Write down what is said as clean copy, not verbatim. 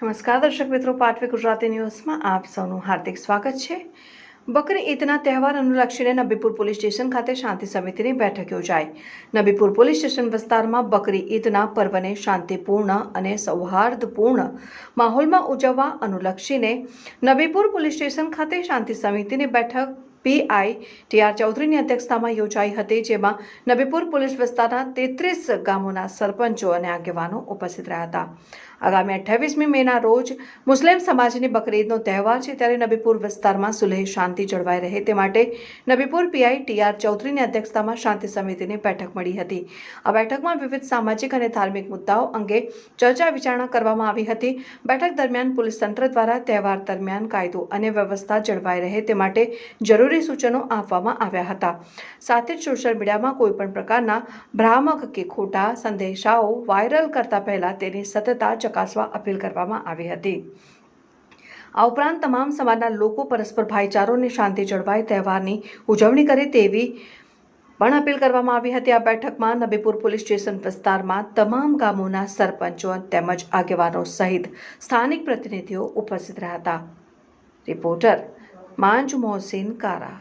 નમસ્કાર દર્શક મિત્રો, પાટવી ગુજરાતી ન્યૂઝમાં આપ સૌનું હાર્દિક સ્વાગત છે। બકરી ઈદના તહેવાર અનુલક્ષીને નબીપુર પોલીસ સ્ટેશન ખાતે શાંતિ સમિતિની બેઠક યોજાઈ। નબીપુર પોલીસ સ્ટેશન વિસ્તારમાં બકરી ઈદના પર્વને શાંતિપૂર્ણ અને સૌહાર્દપૂર્ણ માહોલમાં ઉજવવા અનુલક્ષીને નબીપુર પોલીસ સ્ટેશન ખાતે શાંતિ સમિતિની બેઠક પીઆઈ ટીઆર ચૌધરીની અધ્યક્ષતામાં યોજાઈ હતી, જેમાં નબીપુર પોલીસ વિસ્તારના 33 ગામોના સરપંચો અને આગેવાનો ઉપસ્થિત રહ્યા હતા। આગામી 28મી મેના રોજ મુસ્લિમ સમાજની બકરી ઈદનો તહેવાર છે, ત્યારે નબીપુર વિસ્તારમાં સુલેહ શાંતિ જળવાઈ રહે તે માટે નબીપુર પીઆઈ ટીઆર ચૌધરીની અધ્યક્ષતામાં શાંતિ સમિતિની બેઠક મળી હતી। આ બેઠકમાં વિવિધ સામાજિક અને ધાર્મિક મુદ્દાઓ અંગે ચર્ચા વિચારણા કરવામાં આવી હતી। બેઠક દરમિયાન પોલીસ તંત્ર દ્વારા તહેવાર દરમિયાન કાયદો અને વ્યવસ્થા જળવાઈ રહે તે માટે જરૂરી સૂચનો આપવામાં આવ્યા હતા। સાથે જ સોશિયલ મીડિયામાં કોઈપણ પ્રકારના ભ્રામક કે ખોટા સંદેશાઓ વાયરલ કરતા પહેલા તેની સત્યતા ચકાસવા અપીલ કરવામાં આવી હતી। આ ઉપરાંત તમામ સમાજના લોકો પરસ્પર ભાઈચારો અને શાંતિ જળવાઈ તહેવારની ઉજવણી કરે તેવી પણ અપીલ કરવામાં આવી હતી। આ બેઠકમાં નબીપુર પોલીસ સ્ટેશન વિસ્તારમાં તમામ ગામોના સરપંચો તેમજ આગેવાનો સહિત સ્થાનિક પ્રતિનિધિઓ ઉપસ્થિત રહ્યા હતા। રિપોર્ટર માંજ મોહસિન કારા।